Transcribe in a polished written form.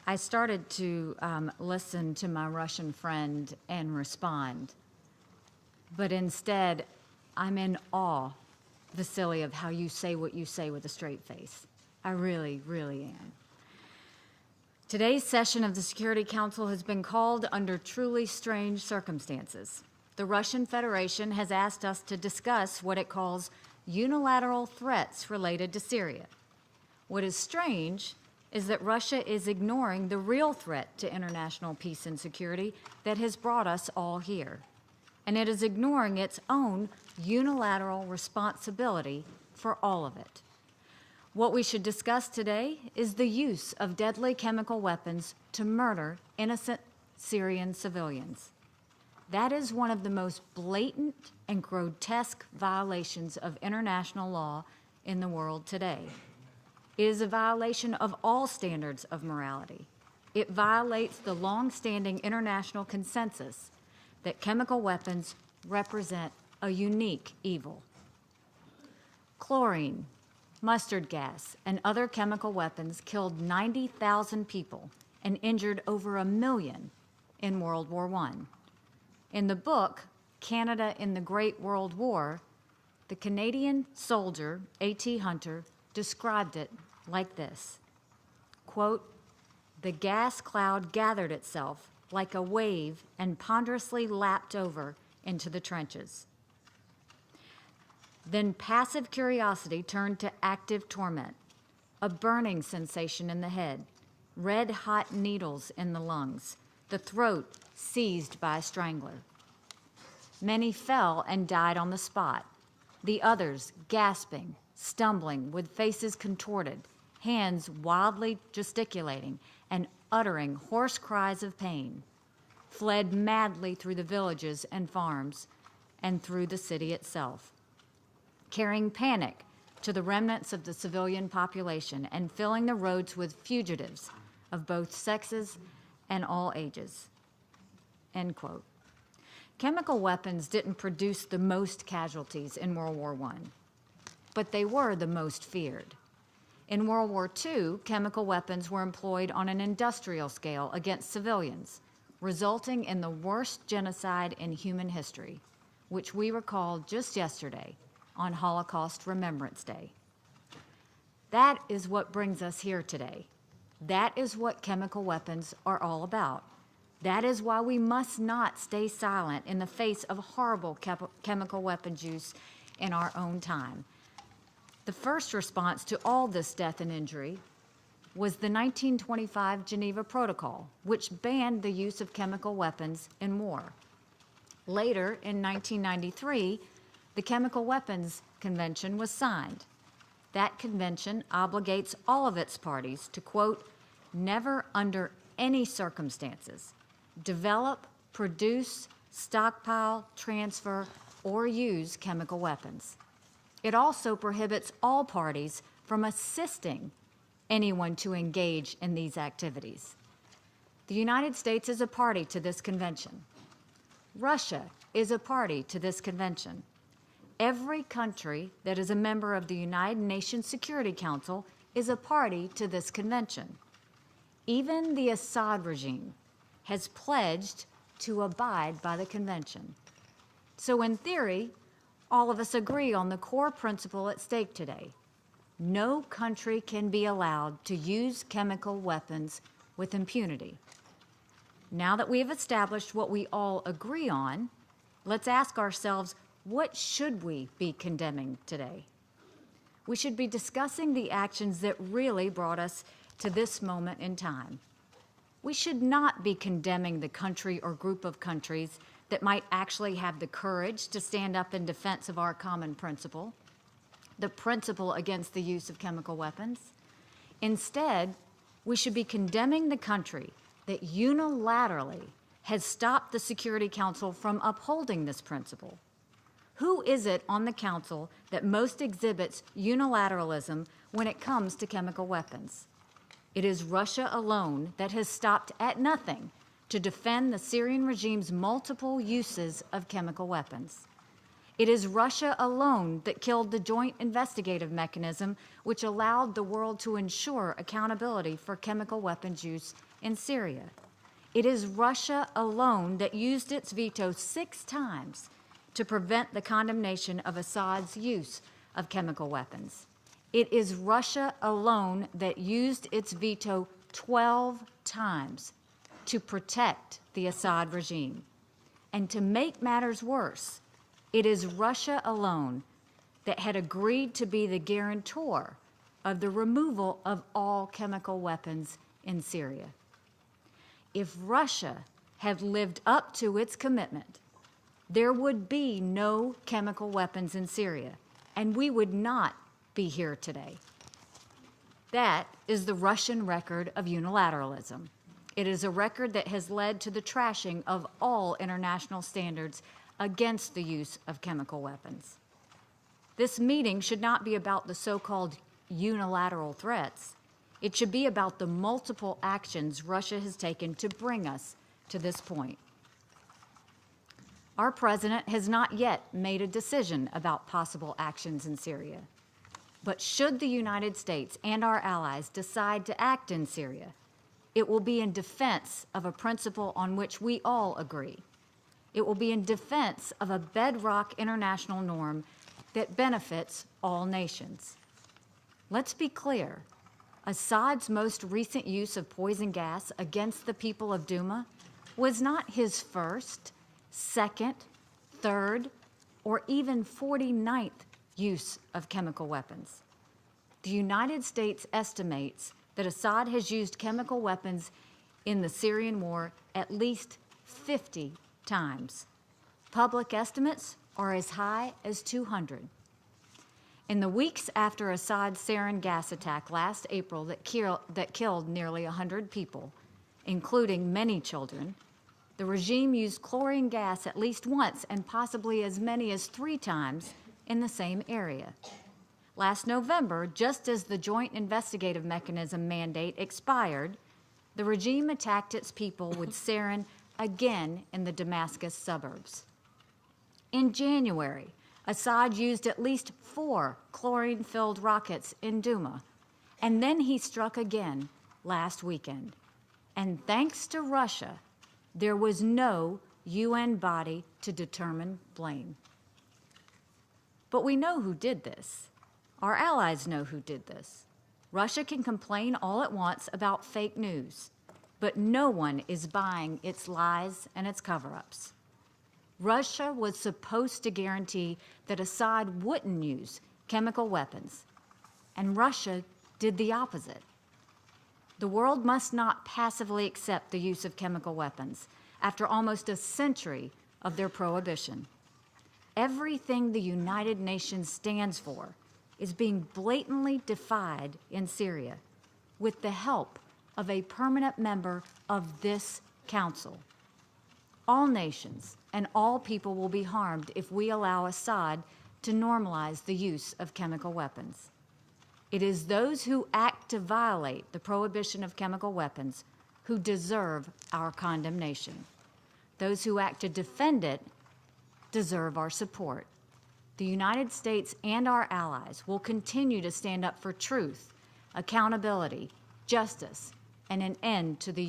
I started to listen to my Russian friend and respond, but instead, I'm in awe, Vasily, of how you say what you say with a straight face. I really, really am. Today's session of the Security Council has been called under truly strange circumstances. The Russian Federation has asked us to discuss what it calls unilateral threats related to Syria. What is strange is that Russia is ignoring the real threat to international peace and security that has brought us all here. And it is ignoring its own unilateral responsibility for all of it. What we should discuss today is the use of deadly chemical weapons to murder innocent Syrian civilians. That is one of the most blatant and grotesque violations of international law in the world today. It is a violation of all standards of morality. It violates the long-standing international consensus that chemical weapons represent a unique evil. Chlorine, mustard gas, and other chemical weapons killed 90,000 people and injured over 1 million in World War I. In the book, Canada in the Great World War, the Canadian soldier, A.T. Hunter, described it like this, quote, "The gas cloud gathered itself like a wave and ponderously lapped over into the trenches. Then passive curiosity turned to active torment, a burning sensation in the head, red-hot needles in the lungs, the throat seized by a strangler. Many fell and died on the spot, the others gasping, stumbling, with faces contorted, hands wildly gesticulating and uttering hoarse cries of pain, fled madly through the villages and farms and through the city itself, carrying panic to the remnants of the civilian population and filling the roads with fugitives of both sexes and all ages." End quote. Chemical weapons didn't produce the most casualties in World War I, but they were the most feared. In World War II, chemical weapons were employed on an industrial scale against civilians, resulting in the worst genocide in human history, which we recalled just yesterday on Holocaust Remembrance Day. That is what brings us here today. That is what chemical weapons are all about. That is why we must not stay silent in the face of horrible chemical weapons use in our own time. The first response to all this death and injury was the 1925 Geneva Protocol, which banned the use of chemical weapons in war. Later, in 1993, the Chemical Weapons Convention was signed. That convention obligates all of its parties to, quote, "never under any circumstances develop, produce, stockpile, transfer, or use chemical weapons." It also prohibits all parties from assisting anyone to engage in these activities. The United States is a party to this convention. Russia is a party to this convention. Every country that is a member of the United Nations Security Council is a party to this convention. Even the Assad regime has pledged to abide by the convention. So in theory, all of us agree on the core principle at stake today. No country can be allowed to use chemical weapons with impunity. Now that we have established what we all agree on, let's ask ourselves, what should we be condemning today? We should be discussing the actions that really brought us to this moment in time. We should not be condemning the country or group of countries that might actually have the courage to stand up in defense of our common principle, the principle against the use of chemical weapons. Instead, we should be condemning the country that unilaterally has stopped the Security Council from upholding this principle. Who is it on the Council that most exhibits unilateralism when it comes to chemical weapons? It is Russia alone that has stopped at nothing to defend the Syrian regime's multiple uses of chemical weapons. It is Russia alone that killed the joint investigative mechanism which allowed the world to ensure accountability for chemical weapons use in Syria. It is Russia alone that used its veto 6 times to prevent the condemnation of Assad's use of chemical weapons. It is Russia alone that used its veto 12 times to protect the Assad regime. And to make matters worse, it is Russia alone that had agreed to be the guarantor of the removal of all chemical weapons in Syria. If Russia had lived up to its commitment, there would be no chemical weapons in Syria, and we would not be here today. That is the Russian record of unilateralism. It is a record that has led to the trashing of all international standards against the use of chemical weapons. This meeting should not be about the so-called unilateral threats. It should be about the multiple actions Russia has taken to bring us to this point. Our president has not yet made a decision about possible actions in Syria. But should the United States and our allies decide to act in Syria, it will be in defense of a principle on which we all agree. It will be in defense of a bedrock international norm that benefits all nations. Let's be clear. Assad's most recent use of poison gas against the people of Douma was not his first, second, third, or even 49th use of chemical weapons. The United States estimates that Assad has used chemical weapons in the Syrian war at least 50 times. Public estimates are as high as 200. In the weeks after Assad's sarin gas attack last April that killed nearly 100 people, including many children, the regime used chlorine gas at least once and possibly as many as 3 times in the same area. Last November, just as the Joint Investigative Mechanism mandate expired, the regime attacked its people with sarin again in the Damascus suburbs. In January, Assad used at least 4 chlorine-filled rockets in Douma, and then he struck again last weekend. And thanks to Russia, there was no UN body to determine blame. But we know who did this. Our allies know who did this. Russia can complain all it wants about fake news, but no one is buying its lies and its cover-ups. Russia was supposed to guarantee that Assad wouldn't use chemical weapons, and Russia did the opposite. The world must not passively accept the use of chemical weapons after almost a century of their prohibition. Everything the United Nations stands for is being blatantly defied in Syria with the help of a permanent member of this council. All nations and all people will be harmed if we allow Assad to normalize the use of chemical weapons. It is those who act to violate the prohibition of chemical weapons who deserve our condemnation. Those who act to defend it deserve our support. The United States and our allies will continue to stand up for truth, accountability, justice, and an end to the